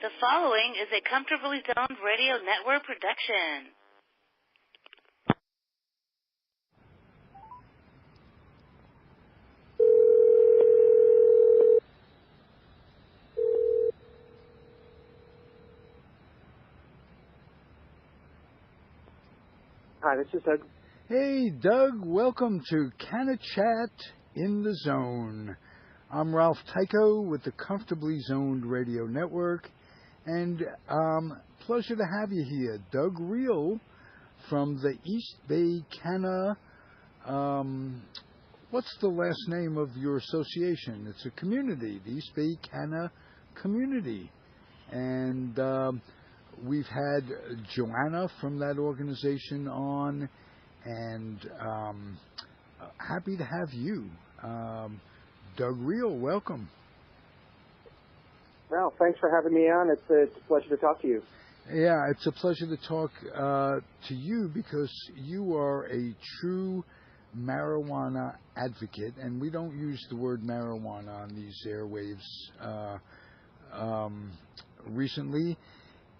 The following is a Comfortably Zoned Radio Network production. Hi, this is Doug. Hey, Doug. Welcome to Canna Chat in the Zone. I'm Ralph Tyko with the Comfortably Zoned Radio Network, and pleasure to have you here. Doug Reil from the East Bay Canna, what's the last name of your association? It's a community, the East Bay Canna Community. And we've had Joanna from that organization on, and happy to have you. Doug Reil, welcome. Well, thanks for having me on. It's a pleasure to talk to you. Yeah, it's a pleasure to talk to you because you are a true marijuana advocate, and we don't use the word marijuana on these airwaves recently.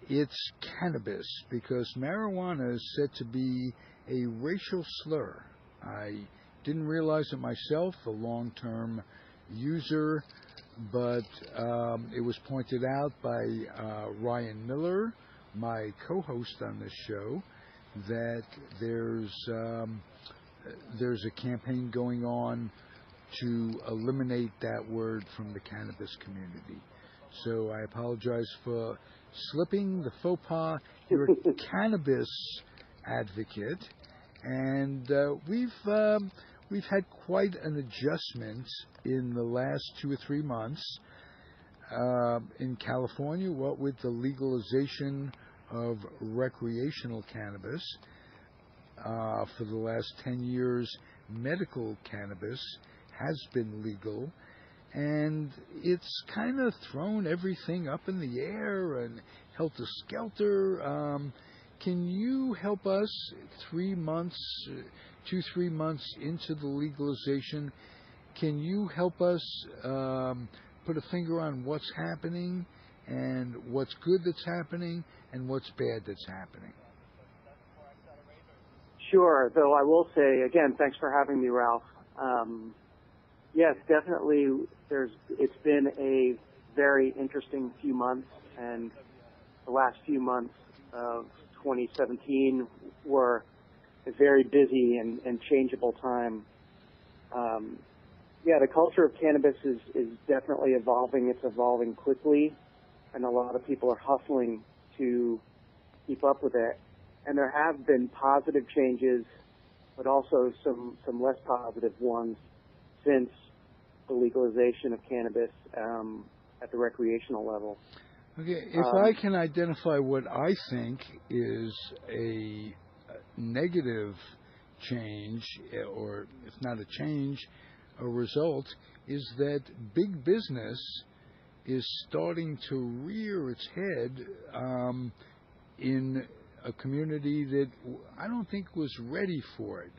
It's cannabis, because marijuana is said to be a racial slur. I didn't realize it myself, a long-term user, but it was pointed out by Ryan Miller, my co-host on this show, that there's a campaign going on to eliminate that word from the cannabis community. So I apologize for slipping the faux pas. You're a cannabis advocate, and we've had quite an adjustment in the last 2 or 3 months in California, what with the legalization of recreational cannabis. For the last 10 years, medical cannabis has been legal, and it's kind of thrown everything up in the air and helter-skelter. Can you help us 3 months, 2-3 months into the legalization? Can you help us put a finger on what's happening and what's good that's happening and what's bad that's happening? Sure, though I will say, again, thanks for having me, Ralph. Yes, definitely, it's been a very interesting few months, and the last few months of 2017 were a very busy and changeable time. The culture of cannabis is definitely evolving. It's evolving quickly, and a lot of people are hustling to keep up with it. And there have been positive changes, but also some less positive ones since the legalization of cannabis at the recreational level. Okay, if I can identify what I think is a negative change, or if not a change, a result, is that big business is starting to rear its head in a community that I don't think was ready for it.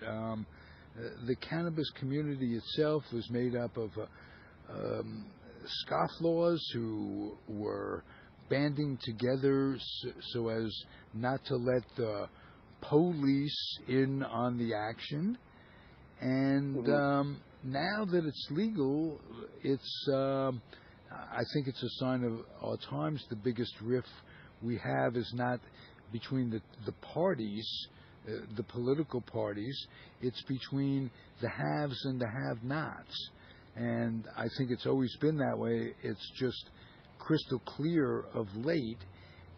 The cannabis community itself was made up of scofflaws who were banding together so as not to let the police in on the action. And now that it's legal, it's I think it's a sign of our times. The biggest rift we have is not between the parties, the political parties. It's between the haves and the have-nots. And I think it's always been that way. It's just crystal clear of late.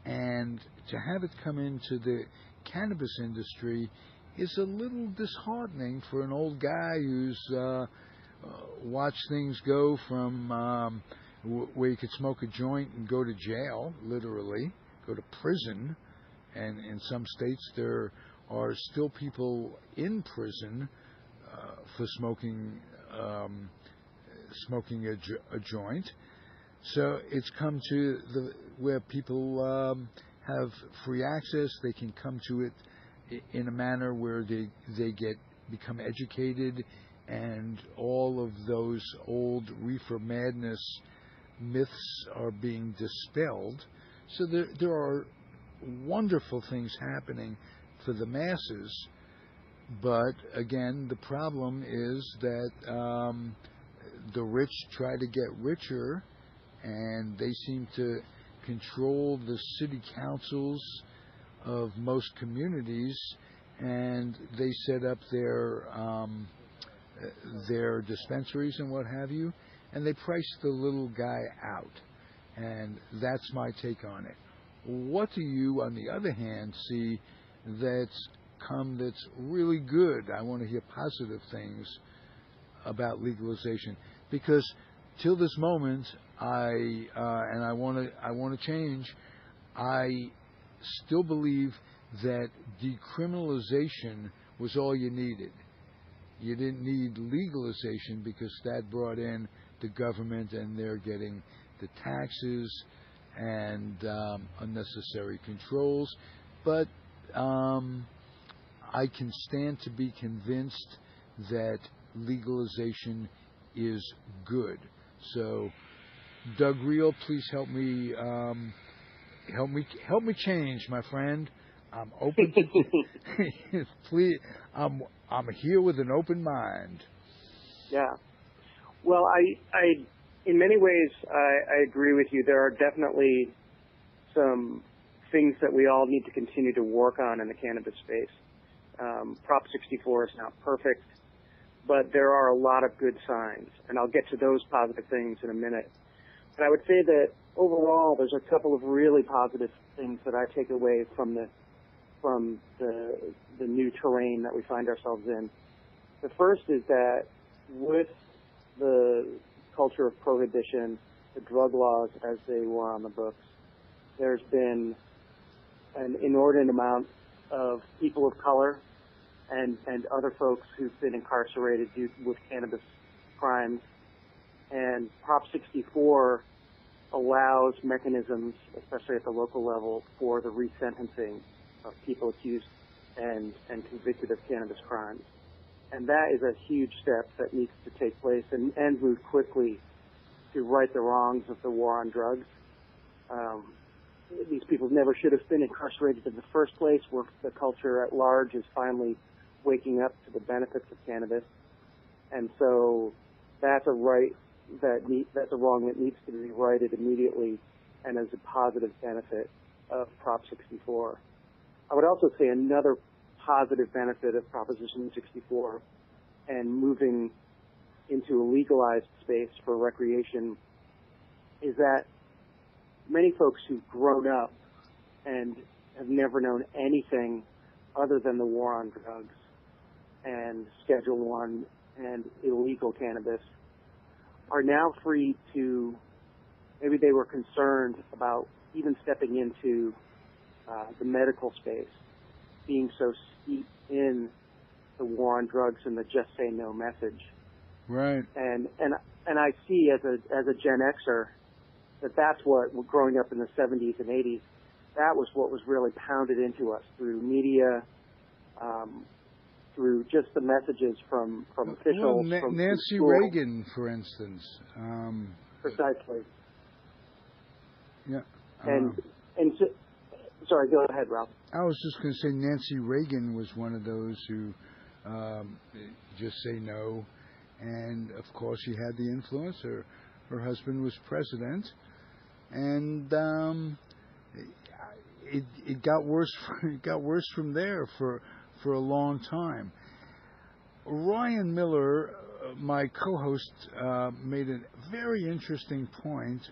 And to have it come into the cannabis industry is a little disheartening for an old guy who's watched things go from where you could smoke a joint and go to jail, literally, go to prison. And in some states, there are still people in prison for smoking a joint. So it's come to where people have free access. They can come to it in a manner where they become educated, and all of those old reefer madness myths are being dispelled. So there are wonderful things happening for the masses, but again, the problem is that the rich try to get richer, and they seem to control the city councils of most communities, and they set up their dispensaries and what have you, and they price the little guy out. And that's my take on it. What do you, on the other hand, see that's really good? I want to hear positive things about legalization, because till this moment, I want to change. I still believe that decriminalization was all you needed. You didn't need legalization because that brought in the government, and they're getting the taxes and unnecessary controls. But I can stand to be convinced that legalization is good. So, Doug Reil, please help me change, my friend. I'm open to please. I'm here with an open mind. Yeah. Well, I in many ways, I agree with you. There are definitely some things that we all need to continue to work on in the cannabis space. Prop 64 is not perfect, but there are a lot of good signs, and I'll get to those positive things in a minute. But I would say that overall, there's a couple of really positive things that I take away from the new terrain that we find ourselves in. The first is that with the culture of prohibition, the drug laws as they were on the books, there's been an inordinate amount of people of color and other folks who've been incarcerated with cannabis crimes. And Prop 64 allows mechanisms, especially at the local level, for the resentencing of people accused and convicted of cannabis crimes. And that is a huge step that needs to take place and move quickly to right the wrongs of the war on drugs. These people never should have been incarcerated in the first place, where the culture at large is finally waking up to the benefits of cannabis. And so that's a wrong that needs to be righted immediately and as a positive benefit of Prop 64. I would also say another positive benefit of Proposition 64 and moving into a legalized space for recreation is that many folks who've grown up and have never known anything other than the war on drugs and Schedule I and illegal cannabis are now free to, maybe they were concerned about even stepping into the medical space, being so steep in the war on drugs and the just say no message. Right. And I see as a Gen Xer that's what, growing up in the 70s and 80s, that was what was really pounded into us through media, through just the messages from officials. Well, from Nancy school. Reagan, for instance. Precisely. Yeah. And so, sorry, go ahead, Ralph. I was just going to say Nancy Reagan was one of those who just say no, and of course she had the influence. Her husband was president, and it got worse. It got worse from there for a long time. Ryan Miller, my co-host, made a very interesting point.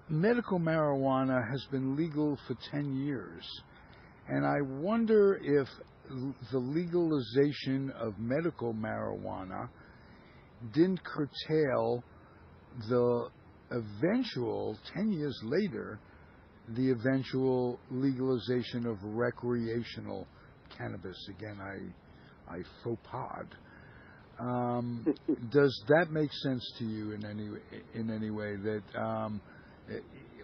Medical marijuana has been legal for 10 years, and I wonder if the legalization of medical marijuana didn't curtail the eventual, 10 years later, the eventual legalization of recreational cannabis. Again, I faux pas. Does that make sense to you in any way that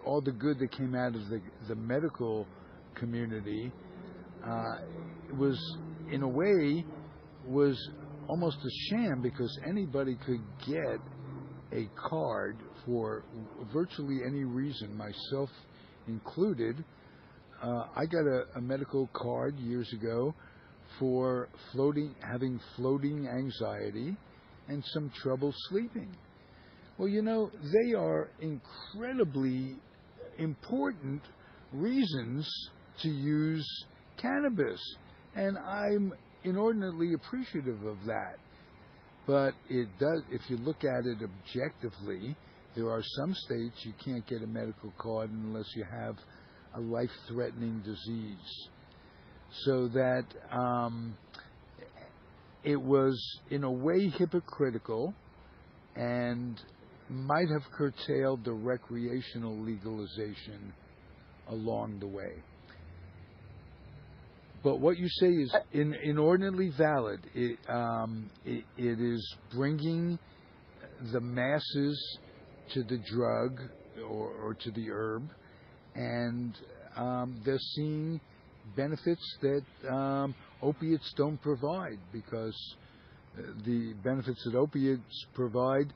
all the good that came out of the medical community was, in a way, was almost a sham, because anybody could get a card for virtually any reason, myself included. I got a medical card years ago for having floating anxiety and some trouble sleeping. Well, they are incredibly important reasons to use cannabis, and I'm inordinately appreciative of that. But it does, if you look at it objectively, there are some states you can't get a medical card unless you have a life-threatening disease. So that it was, in a way, hypocritical and might have curtailed the recreational legalization along the way. But what you say is inordinately valid. It is bringing the masses to the drug or to the herb, and they're seeing benefits that opiates don't provide, because the benefits that opiates provide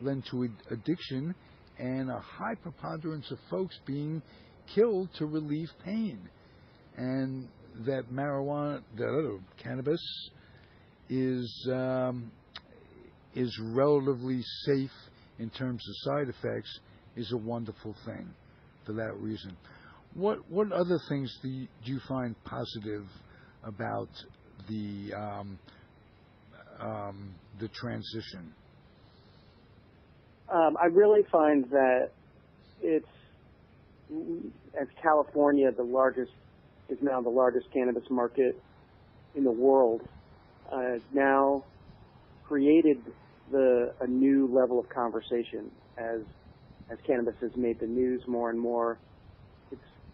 lend to addiction and a high preponderance of folks being killed to relieve pain. And that cannabis is relatively safe in terms of side effects is a wonderful thing for that reason. What other things do you find positive about the transition? I really find that it's, as California, is now the largest cannabis market in the world, now created a new level of conversation as cannabis has made the news more and more.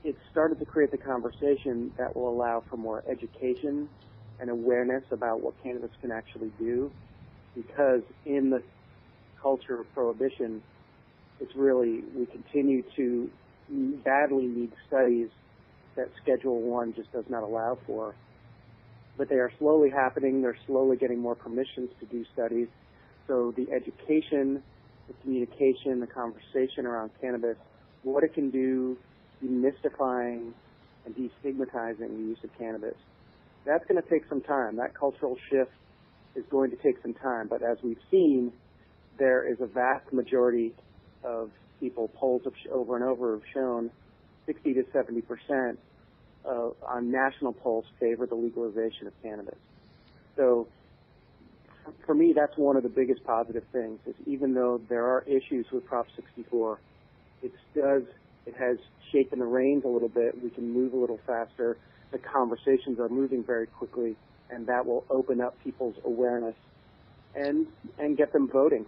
It's started to create the conversation that will allow for more education and awareness about what cannabis can actually do, because in the culture of prohibition, we continue to badly need studies that Schedule I just does not allow for. But they are slowly happening. They're slowly getting more permissions to do studies. So the education, the communication, the conversation around cannabis, what it can do, demystifying and destigmatizing the use of cannabis, that's going to take some time. That cultural shift is going to take some time. But as we've seen, there is a vast majority of people, polls have over and over have shown 60 to 70% on national polls favor the legalization of cannabis. So for me, that's one of the biggest positive things, is even though there are issues with Prop 64, it has shaken the reins a little bit. We can move a little faster. The conversations are moving very quickly, and that will open up people's awareness and get them voting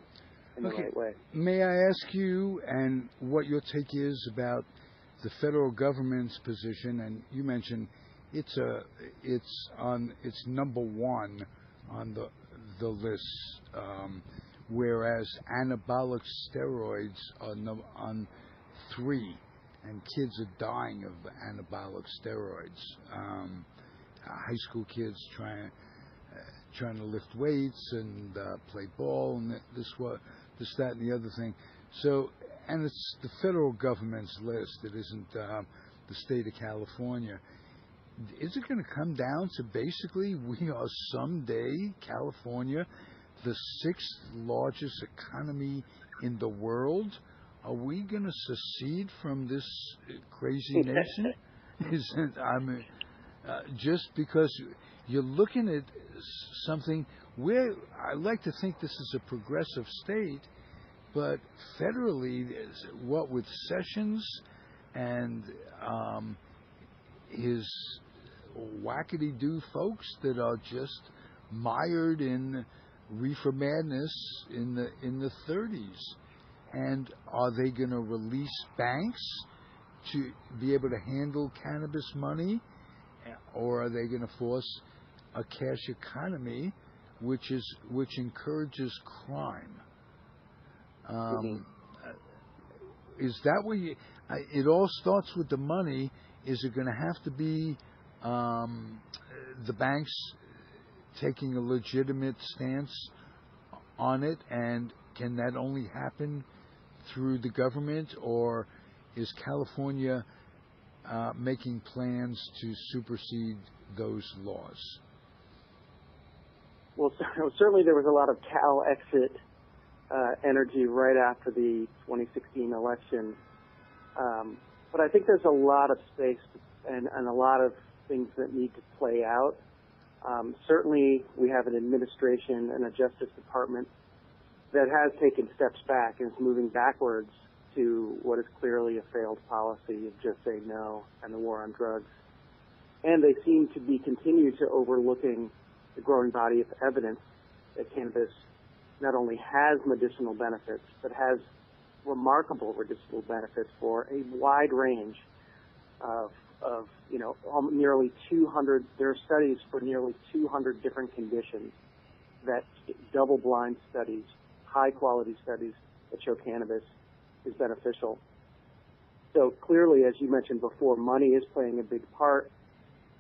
in the right way. May I ask you and what your take is about the federal government's position? And you mentioned it's number one on the list, whereas anabolic steroids are on 3, and kids are dying of anabolic steroids. High school kids trying to lift weights and play ball and this, that, and the other thing. So, and it's the federal government's list. It isn't the state of California. Is it going to come down to basically we are someday, California, the 6th largest economy in the world? Are we going to secede from this crazy nation? Just because you're looking at something where I like to think this is a progressive state, but federally, what with Sessions and his wackady-do folks that are just mired in reefer madness in the 30s. And are they going to release banks to be able to handle cannabis money, or are they going to force a cash economy, which encourages crime? Is that where it all starts with the money? Is it going to have to be the banks taking a legitimate stance on it, and can that only happen through the government, or is California making plans to supersede those laws? Well, certainly there was a lot of Cal exit energy right after the 2016 election. But I think there's a lot of space and a lot of things that need to play out. Certainly we have an administration and a Justice Department that has taken steps back and is moving backwards to what is clearly a failed policy of just say no and the war on drugs. And they seem to be continue to overlooking the growing body of evidence that cannabis not only has medicinal benefits, but has remarkable medicinal benefits for a wide range of nearly 200, there are studies for nearly 200 different conditions, that double-blind studies, high-quality studies that show cannabis is beneficial. So clearly, as you mentioned before, money is playing a big part.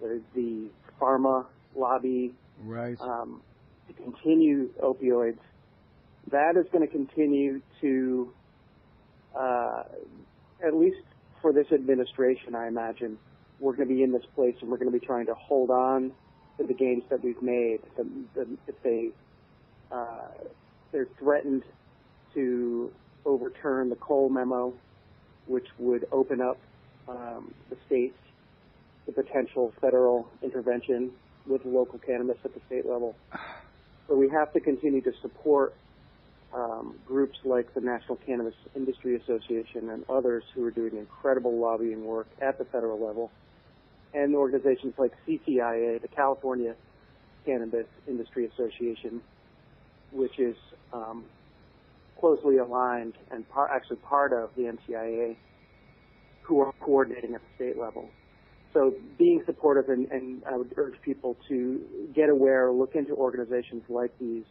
The pharma lobby, right, to continue opioids, that is going to continue to, at least for this administration, I imagine, we're going to be in this place and we're going to be trying to hold on to the gains that we've made. If they're threatened to overturn the Cole memo, which would open up the states to potential federal intervention with local cannabis at the state level. So we have to continue to support groups like the National Cannabis Industry Association and others who are doing incredible lobbying work at the federal level, and organizations like CCIA, the California Cannabis Industry Association, which is closely aligned and actually part of the NCIA, who are coordinating at the state level. So being supportive, and I would urge people to get aware, look into organizations like these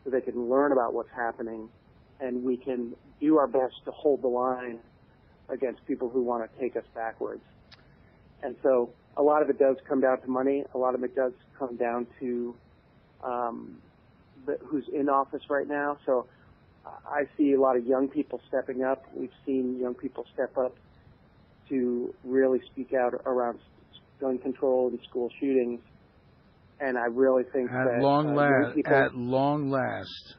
so they can learn about what's happening, and we can do our best to hold the line against people who want to take us backwards. And so a lot of it does come down to money. A lot of it does come down to who's in office right now. So I see a lot of young people stepping up. We've seen young people step up to really speak out around gun control and school shootings. And I really think at long last.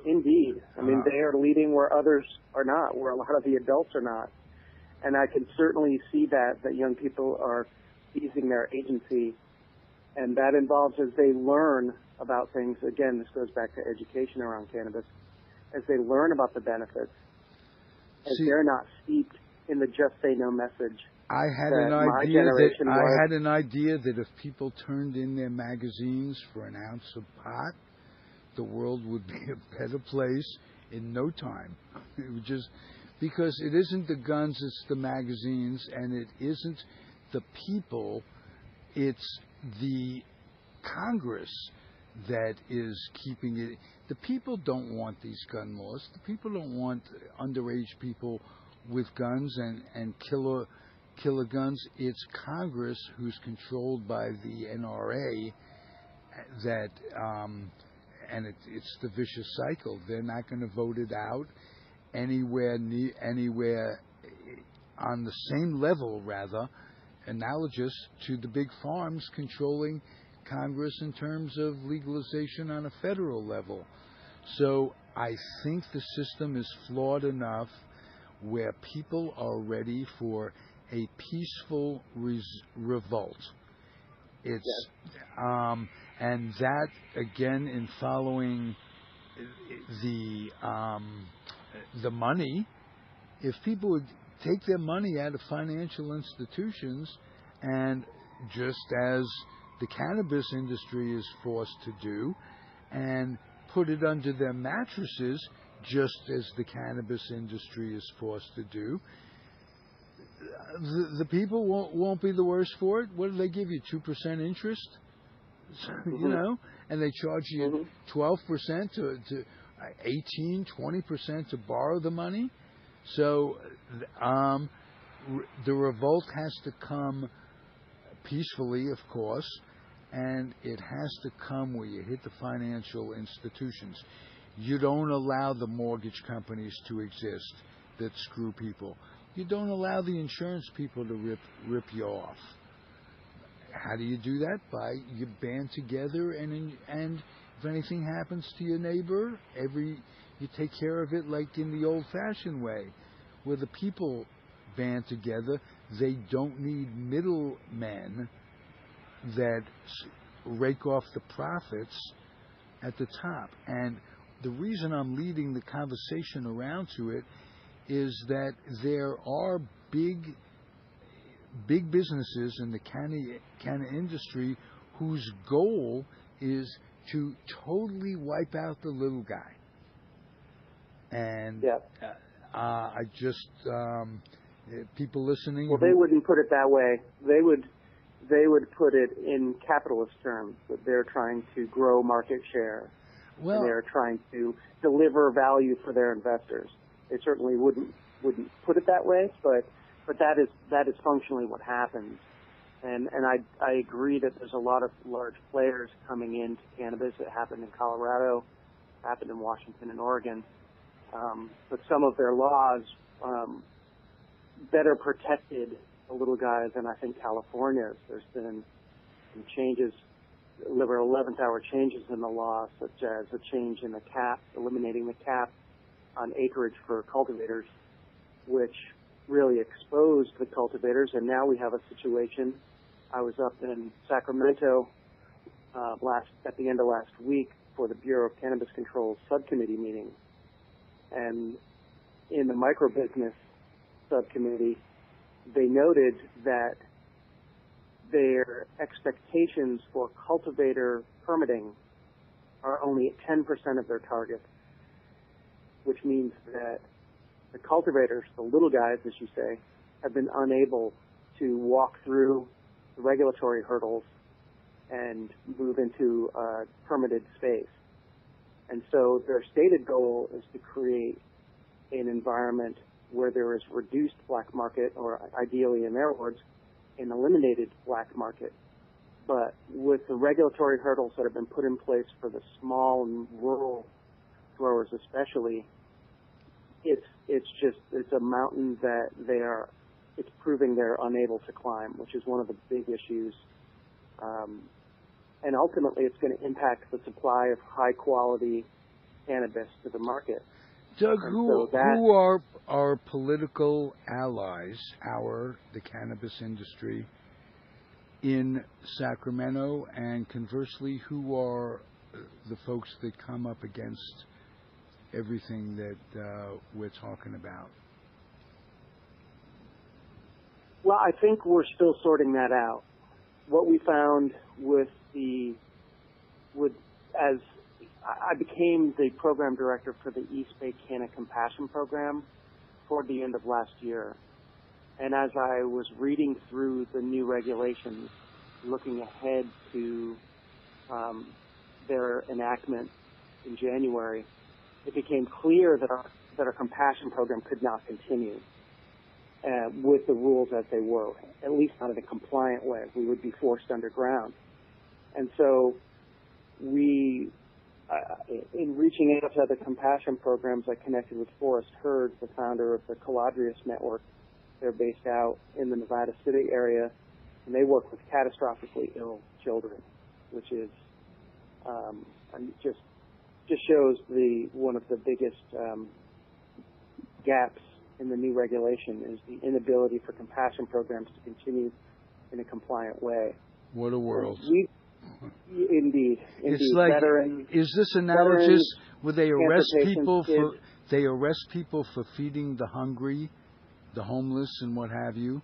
Indeed. I mean, they are leading where others are not, where a lot of the adults are not. And I can certainly see that young people are seizing their agency. And that involves, as they learn about things, again, this goes back to education around cannabis, as they learn about the benefits, as they're not steeped in the just say no message. I had an idea that if people turned in their magazines for an ounce of pot, the world would be a better place in no time. It would just, because it isn't the guns, it's the magazines, and it isn't the people, it's the Congress that is keeping it. The people don't want these gun laws. The people don't want underage people with guns and killer guns. It's Congress, who's controlled by the NRA, that and it's the vicious cycle. They're not going to vote it out anywhere on the same level, rather analogous to the big farms controlling Congress in terms of legalization on a federal level. So I think the system is flawed enough where people are ready for a peaceful revolt. It's and that, again, in following the money, if people would take their money out of financial institutions, and just as the cannabis industry is forced to do, and put it under their mattresses, just as the cannabis industry is forced to do, the people won't be the worse for it. What do they give you, 2% interest? You know, and they charge you 12% to 18, 20% to borrow the money. So the revolt has to come peacefully, of course, and it has to come where you hit the financial institutions. You don't allow the mortgage companies to exist that screw people. You don't allow the insurance people to rip you off. How do you do that? By you band together, and if anything happens to your neighbor, you take care of it like in the old-fashioned way, where the people band together. They don't need middlemen that rake off the profits at the top. And the reason I'm leading the conversation around to it is that there are big businesses in the canna industry whose goal is to totally wipe out the little guy. And I just people listening. Well, they wouldn't put it that way. They would put it in capitalist terms, that they're trying to grow market share. Well, and they're trying to deliver value for their investors. They certainly wouldn't put it that way, but that is functionally what happens. And I agree that there's a lot of large players coming into cannabis. It happened in Colorado, happened in Washington and Oregon. But some of their laws better protected the little guys than I think California's. There's been some changes. There were 11th hour changes in the law, such as a change in the cap, eliminating the cap on acreage for cultivators, which really exposed the cultivators. And now we have a situation. I was up in Sacramento at the end of last week for the Bureau of Cannabis Control subcommittee meeting. And in the microbusiness subcommittee, they noted that their expectations for cultivator permitting are only at 10% of their target, which means that the cultivators, the little guys, as you say, have been unable to walk through the regulatory hurdles and move into a permitted space. And so their stated goal is to create an environment where there is reduced black market, or ideally, in their words, an eliminated black market. But with the regulatory hurdles that have been put in place for the small and rural growers especially, it's a mountain that it's proving they're unable to climb, which is one of the big issues. And ultimately, it's going to impact the supply of high-quality cannabis to the market. Doug, who are our political allies, the cannabis industry, in Sacramento, and conversely, who are the folks that come up against everything that we're talking about? Well, I think we're still sorting that out. What we found as I became the program director for the East Bay Canna Compassion program toward the end of last year. And as I was reading through the new regulations, looking ahead to their enactment in January, it became clear that our compassion program could not continue with the rules as they were, at least not in a compliant way. We would be forced underground. And so in reaching out to other compassion programs, I connected with Forrest Hurd, the founder of the Caladrius Network. They're based out in the Nevada City area, and they work with catastrophically ill children, which is just shows one of the biggest gaps in the new regulation is the inability for compassion programs to continue in a compliant way. What a world! Indeed. It's like, is this analogous where they arrest people for feeding the hungry, the homeless, and what have you?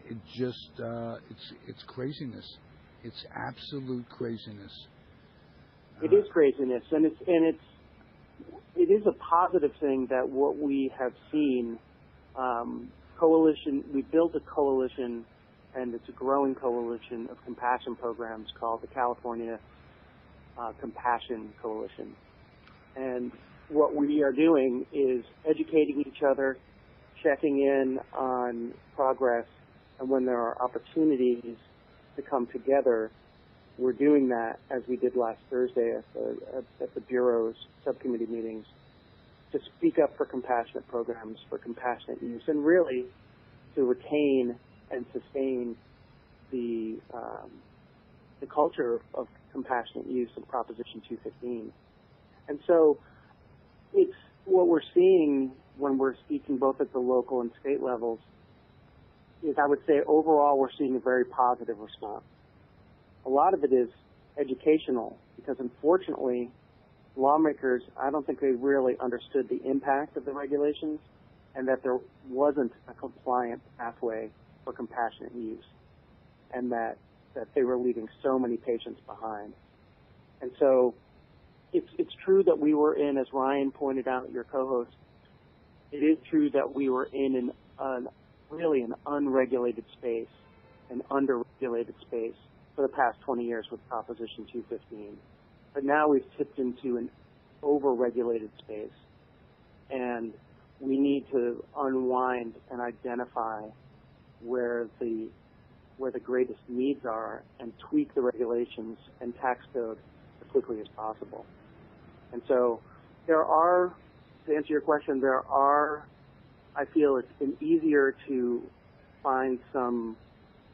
It's craziness. It's absolute craziness. It is craziness, and it is a positive thing that what we have seen, we built a coalition, and it's a growing coalition of compassion programs called the California Compassion Coalition. And what we are doing is educating each other, checking in on progress, and when there are opportunities to come together, we're doing that as we did last Thursday at the Bureau's subcommittee meetings to speak up for compassionate programs, for compassionate use, and really to retain and sustain the culture of compassionate use of Proposition 215. And so it's what we're seeing when we're speaking both at the local and state levels is, I would say, overall we're seeing a very positive response. A lot of it is educational because, unfortunately, lawmakers, I don't think they really understood the impact of the regulations and that there wasn't a compliant pathway for compassionate use and that they were leaving so many patients behind. And so it's true that we were in, as Ryan pointed out, your co-host, it is true that we were in really an unregulated space, an underregulated space for the past 20 years with Proposition 215. But now we've tipped into an overregulated space, and we need to unwind and identify where the greatest needs are and tweak the regulations and tax code as quickly as possible. And so there are, to answer your question, I feel it's been easier to find some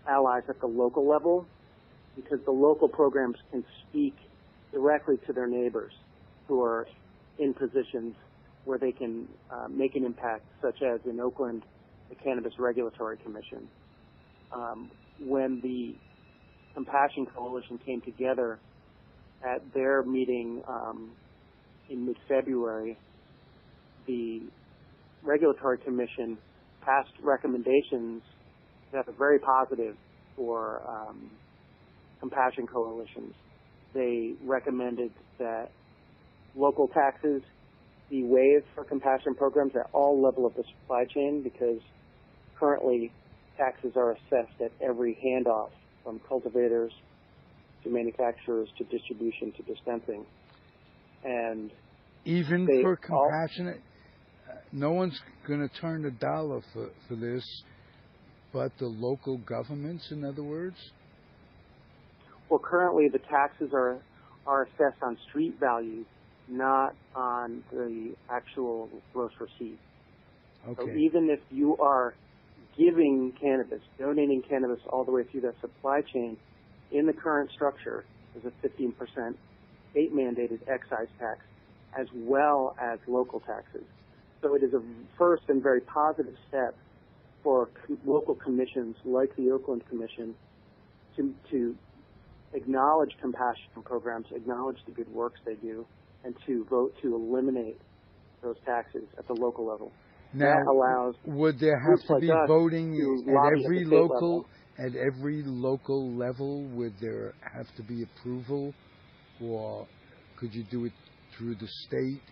allies at the local level because the local programs can speak directly to their neighbors who are in positions where they can make an impact, such as in Oakland, the Cannabis Regulatory Commission. When the Compassion Coalition came together at their meeting in mid-February, the Regulatory Commission passed recommendations that are very positive for compassion coalitions. They recommended that local taxes be waived for compassion programs at all level of the supply chain because currently taxes are assessed at every handoff from cultivators to manufacturers to distribution to dispensing. And even for compassionate, no one's going to turn a dollar for this, but the local governments, in other words? Well, currently the taxes are assessed on street value, not on the actual gross receipt. Okay. So even if you are giving cannabis, donating cannabis all the way through that supply chain, in the current structure, there's a 15% state-mandated excise tax as well as local taxes. So it is a first and very positive step for local commissions like the Oakland Commission to acknowledge compassion programs, acknowledge the good works they do, and to vote to eliminate those taxes at the local level. Now, that allows would there have to be voting at every local at every local level? Would there have to be approval, or could you do it through the state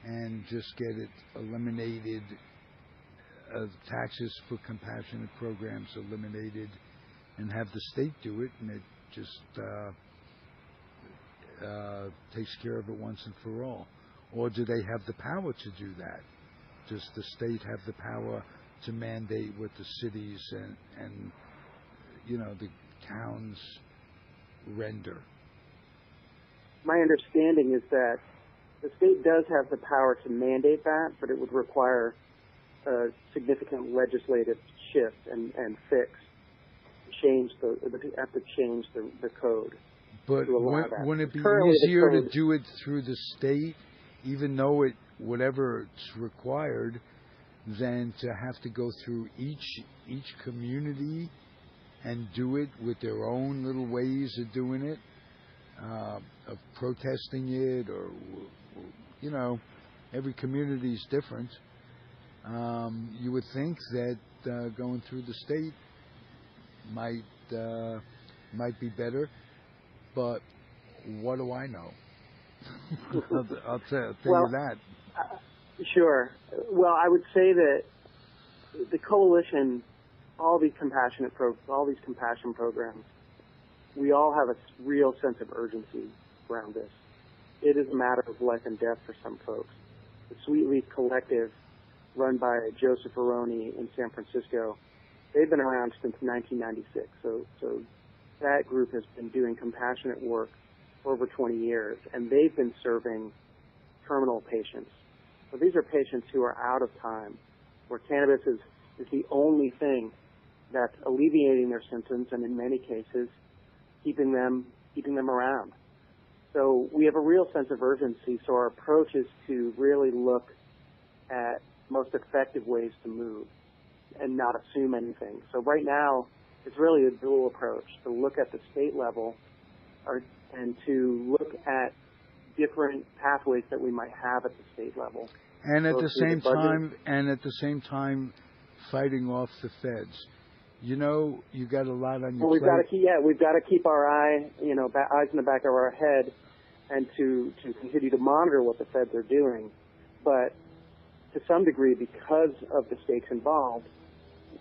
and just get it eliminated? Taxes for compassionate programs eliminated, and have the state do it, and it just takes care of it once and for all? Or do they have the power to do that? Does the state have the power to mandate what the cities and the towns render? My understanding is that the state does have the power to mandate that, but it would require a significant legislative shift and fix, have to change the code. But wouldn't it be easier to do it through the state, even though whatever it's required, than to have to go through each community and do it with their own little ways of doing it, of protesting it, or every community is different. You would think that going through the state might be better, but what do I know? I'll tell you that. Sure. Well, I would say that the coalition, all these compassion programs, we all have a real sense of urgency around this. It is a matter of life and death for some folks. The Sweet Leaf Collective, run by Joseph Aroni in San Francisco, they've been around since 1996. So that group has been doing compassionate work for over 20 years, and they've been serving terminal patients. So these are patients who are out of time, where cannabis is the only thing that's alleviating their symptoms, and in many cases, keeping them around. So we have a real sense of urgency. So our approach is to really look at most effective ways to move and not assume anything. So right now, it's really a dual approach, to look at the state level and to look at different pathways that we might have at the state level. And at So the same time, fighting off the feds. You know, you got a lot on your plate. We've got to keep our eyes in the back of our head, and to continue to monitor what the feds are doing. But to some degree, because of the stakes involved,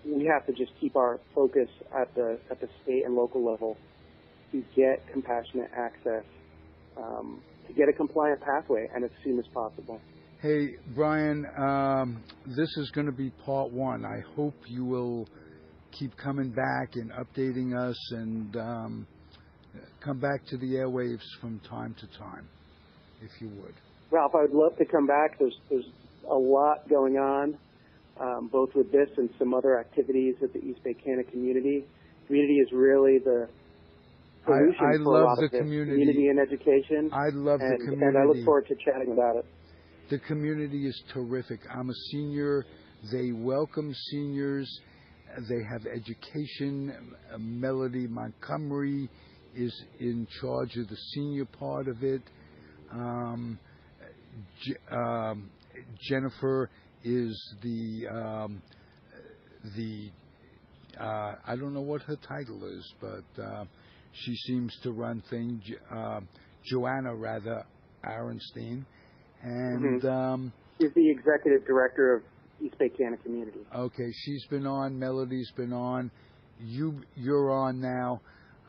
we have to just keep our focus at the state and local level to get compassionate access, to get a compliant pathway, and as soon as possible. Hey, Brian, this is going to be part one. I hope you will keep coming back and updating us, and come back to the airwaves from time to time, if you would. Ralph, I would love to come back. There's a lot going on, both with this and some other activities at the East Bay Canna Community. Community is really the solution I for love a lot the of this. Community And education. I love the community. And I look forward to chatting about it. The community is terrific. I'm a senior. They welcome seniors. They have education. Melody Montgomery is in charge of the senior part of it. Jennifer is the I don't know what her title is, but she seems to run things. Joanna, rather, Aronstein. And she's the executive director of East Bay Canna Community. Okay, she's been on. Melody's been on. You're on now.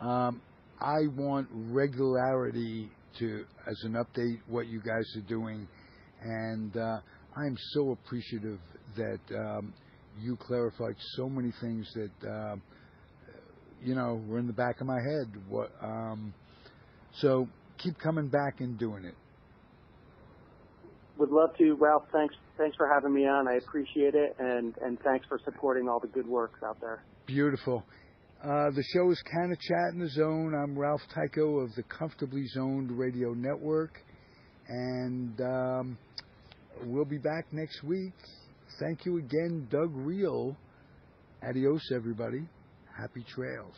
I want regularity as an update what you guys are doing, and I'm so appreciative that you clarified so many things that were in the back of my head. So keep coming back and doing it. Would love to, Ralph. Thanks for having me on. I appreciate it, and thanks for supporting all the good work out there. Beautiful. The show is Canna Chat in the Zone. I'm Ralph Tyko of the Comfortably Zoned Radio Network, and we'll be back next week. Thank you again, Doug Reil. Adios, everybody. Happy trails.